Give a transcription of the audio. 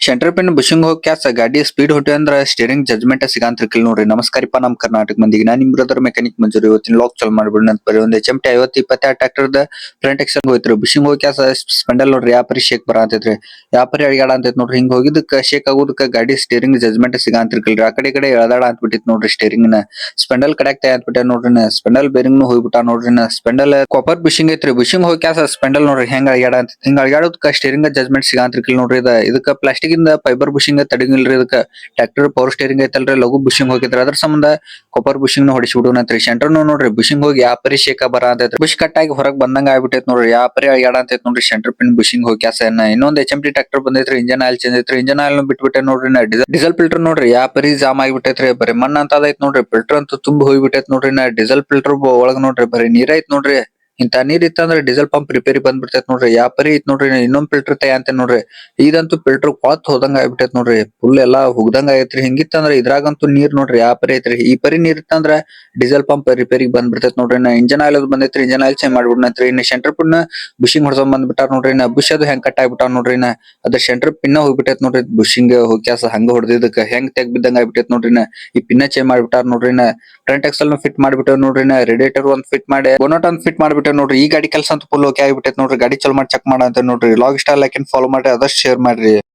Centre pin ಬುಷಿಂಗ್ ಹೋಗಿ ಕ್ಯಾಸ ಗಾಡಿ speed ಹೊಟ್ಟಿ ಅಂದ್ರ ಸ್ಟೇರಿಂಗ್ ಜಜ್ಮೆಂಟ್ ಸಿಗಂತಿರ್ಕಿಲ್ ನೋಡ್ರಿ. ನಮಸ್ಕಾರಿಪ್ಪ ನಮ್ ಕರ್ನಾಟಕ ಮಂದಿಗೆ ನಾನ್ ನಿಮ್ ಬ್ರದರ್ ಮೆಕ್ಯಾನಿಕ್ ಮಂಜೂರಿ. ಇವತ್ತಿನ ಲಾಕ್ ಚಾಲು ಮಾಡ್ಬಿಡ್ರಿ ಅಂತ ಬರೀ ಒಂದ್ HMT 50-26 ಟ್ರ್ಯಾಕ್ಟರ್ ದ ಫ್ರಂಟ್ ಎಕ್ಸಲ್ ಹೋಯ್ತ್ರಿ. ಬುಷಿಂಗ್ ಹೋಗಿ ಕ್ಯಾಸ ಸ್ಪೆಂಡಲ್ ನೋಡ್ರಿ ಯಾವ ಪರಿ ಶೇಕ್ ಬರತೈತ್ರಿ, ಯಾವ ಪರಿ ಅಡಿಗಾಡ ಅಂತೈತ್ ನೋಡ್ರಿ. ಹಿಂಗ್ ಹೋಗಿದ್ದಕ್ಕ ಶೇಕ್ ಆಗೋದಕ್ಕ ಗಾಡಿ ಸ್ಟೇರಿಂಗ್ ಜಜ್ಮೆಂಟ್ ಸಿಗಂತಿರ್ಕಿಲ್ರಿ. ಆ ಕಡೆ ಈ ಕಡೆ ಎಳದಾಡ ಅಂತ ಬಿಟ್ಟಿತ್ ನೋಡ್ರಿ. ಸ್ಟೇರಿಂಗ್ ನ ಸ್ಪೆಂಡಲ್ ಕಡೆಕ್ ತಯ ಅಂತ ಬಿಟ್ಟ ನೋಡ್ರಿ. ಸ್ಪೆಂಡಲ್ ಬೇರಿಂಗ್ ಹೋಗ್ಬಿಟ್ಟ ನೋಡ್ರಿ. ಸ್ಪೆಂಡಲ್ ಕಾಪರ್ ಬುಷಿಂಗ್ ಐತ್ರಿ. ಬುಷಿಂಗ್ ಹೋಗಿ ಕ್ಯಾಸ ಸ್ಪೆಂಡಲ್ ನೋಡ್ರಿ ಹೆಂಗ್ ಅಡಿಗಾಡ ಅಂತ. ಹಿಂಗ್ ಅಡಿಗಾಡೋದಕ್ಕ ಸ್ಟೇರಿಂಗ್ ಜಜ್ಮೆಂಟ್ ಸಿಗಂತಿರ್ಕಿಲ್ ನೋಡ್ರಿ. ಇದಕ್ಕ ಪ್ಲಾಸ್ಟಿಕ್ ಇಂದ ಫೈಬರ್ ಬುಷಿಂಗ್ ತಡಿಗಿಲ್ರಿ. ಇದಕ್ಕ ಟ್ರ್ಯಾಕ್ಟರ್ ಪವರ್ ಸ್ಟೇರಿಂಗ್ ಐತಲ್ರಿ ಲಘು ಬುಷಿಂಗ್ ಹೋಗಿದ್ರಿ. ಅದ್ರ ಸಂಬಂಧ ಕಾಪರ್ ಬುಷಿಂಗ್ ನ ಹೊಡಿಸ್ಬಿಡುನಂತ್ರಿ. ಸೆಂಟರ್ ನೋಡ್ರಿ ಬುಷಿಂಗ್ ಹೋಗಿ ಯಾವ ಪರಿ ಶೇಕ ಬರ ಅಂತೈತ್ರಿ. ಬುಷ್ ಕಟ್ ಆಗಿ ಹೊರಗ್ ಬಂದಂಗ ಆಗ್ಬಿಟ್ಟೈತ್ ನೋಡ್ರಿ. ಯಾವ ಪರಿ ಅಡಿಗಾಡ ಅಂತೈತ್ ನೋಡ್ರಿ. ಸೆಂಟರ್ ಪಿನ್ ಬುಷಿಂಗ್ ಹೋಗಿ ಕ್ಯಾಸ ಇನ್ನೊಂದ್ HMT ಟ್ರ್ಯಾಕ್ಟರ್ ಬಂದೈತ್ರಿ. ಇಂಜನ್ ಆಯಿಲ್ ಚೇಂಜ್ ಐತ್ರಿ. ಇಂಜನ್ ಆಯಿಲ್ ಬಿಟ್ಬಿಟ್ಟೆ ನೋಡ್ರಿ. ಡೀಸೆಲ್ ಫಿಲ್ಟರ್ ನೋಡ್ರಿ ಯಾವ ಪರಿ ಜಾಮ್ ಆಗಿಬಿಟ್ಟೈತ್ರಿ. ಬರೀ ಮಣ್ಣ ಅಂತ ಅದೈತ್ ನೋಡ್ರಿ. ಫಿಲ್ಟರ್ ಅಂತೂ ತುಂಬ ಹೋಗ್ಬಿಟ್ಟೈತ್ ನೋಡ್ರಿ. ಡೀಸೆಲ್ ಫಿಲ್ಟರ್ ಒಳಗ್ ನೋಡ್ರಿ ಬರೀ ನೀರ್ ಐತ್ ನೋಡ್ರಿ. ಇಂತ ನೀರ್ ಇತ್ತಂದ್ರ ಡೀಸೆಲ್ ಪಂಪ್ ರಿಪೇರಿ ಬಂದ್ಬಿಡ್ತೈತ್ ನೋಡ್ರಿ. ಯಾವ ಪರಿ ಐತ್ ನೋಡ್ರಿ. ಇನ್ನೊಂದ್ ಫಿಲ್ಟರ್ ತಯ ಅಂತ ನೋಡ್ರಿ. ಇದಂತೂ ಫಿಲ್ಟರ್ ಕೊತ್ ಹೋದಂಗ ಆಗ್ಬಿಟ್ಟೈತ್ ನೋಡ್ರಿ. ಫುಲ್ ಎಲ್ಲಾ ಹುಗ್ದಂಗ ಆಗೈತ್ರಿ. ಹಿಂಗಿತ್ತಂದ್ರ ಇದ್ರಾಗಂತೂ ನೀರ್ ನೋಡ್ರಿ ಯಾವ ಪರಿ ಐತ್ರಿ. ಈ ಪರಿ ನೀರ್ ಇತ್ತಂದ್ರ ಡೀಸೆಲ್ ಪಂಪ್ ರಿಪೇರಿಗೆ ಬಂದ್ಬಿಡ್ತೈತ್ ನೋಡ್ರಿ. ಇಂಜನ್ ಆಯಿಲ್ ಬಂದೈತ್ರಿ. ಇಂಜನ್ ಆಯಿಲ್ ಚೇಂಜ್ ಮಾಡ್ಬಿಡ್ನತ್ರಿ. ಇನ್ನ ಸೆಂಟರ್ ಪಿನ್ ಬುಷಿಂಗ್ ಹೊಡ್ಸೊಂಡ್ ಬಂದ್ಬಿಟ್ಟಾರ ನೋಡ್ರಿ. ಬುಷ್ ಅದು ಹೆಂಗ್ ಕಟ್ ಆಗ್ಬಿಟ್ಟಾವ ನೋಡ್ರಿ. ಅದ್ರ ಸೆಂಟರ್ ಪಿನ್ ಹೋಗ್ಬಿಟ್ಟೈತ್ ನೋಡ್ರಿ. ಬುಷಿಂಗ್ ಹೋಗ್ಯಾಸ ಹಂಗ ಹೊಡೆದಿದ್ದಕ್ಕ ಹೆಂಗ್ ತೆಗ್ ಬಿದ್ದಂಗ ಆಗ್ಬಿಟ್ಟೈತ್ ನೋಡ್ರಿ. ಈ ಪಿನ್ನ ಚೇಂಜ್ ಮಾಡ್ಬಿಟ್ಟಾರ ನೋಡ್ರಿ. ಫ್ರಂಟ್ ಎಕ್ಸಲ್ ಫಿಟ್ ಮಾಡ್ಬಿಟ್ಟವ್ ನೋಡ್ರಿ. ರೇಡಿಯೇಟರ್ ಒಂದ್ ಫಿಟ್ ಮಾಡಿ ಬೋನಟ್ ಒಂದ್ ಫಿಟ್ ಮಾಡ್ಬಿಟ್ಟವ್ ನೋಡ್ರಿ. ಈ ಗಾಡಿ ಕೆಲಸ ಅಂತ ಫುಲ್ ಓಕೆ ಆಗ್ಬಿಟ್ಟೈತ್ ನೋಡ್ರಿ. ಗಾಡಿ ಚಲೋ ಮಾಡಿ ಚೆಕ್ ಮಾಡ ಅಂತ ನೋಡ್ರಿ. ಲಾಗ್ ಇಷ್ಟ ಲೈಕ್ ಅಂಡ್ ಫಾಲೋ ಮಾಡ್ರಿ. ಆದಷ್ಟು ಶೇರ್ ಮಾಡ್ರಿ.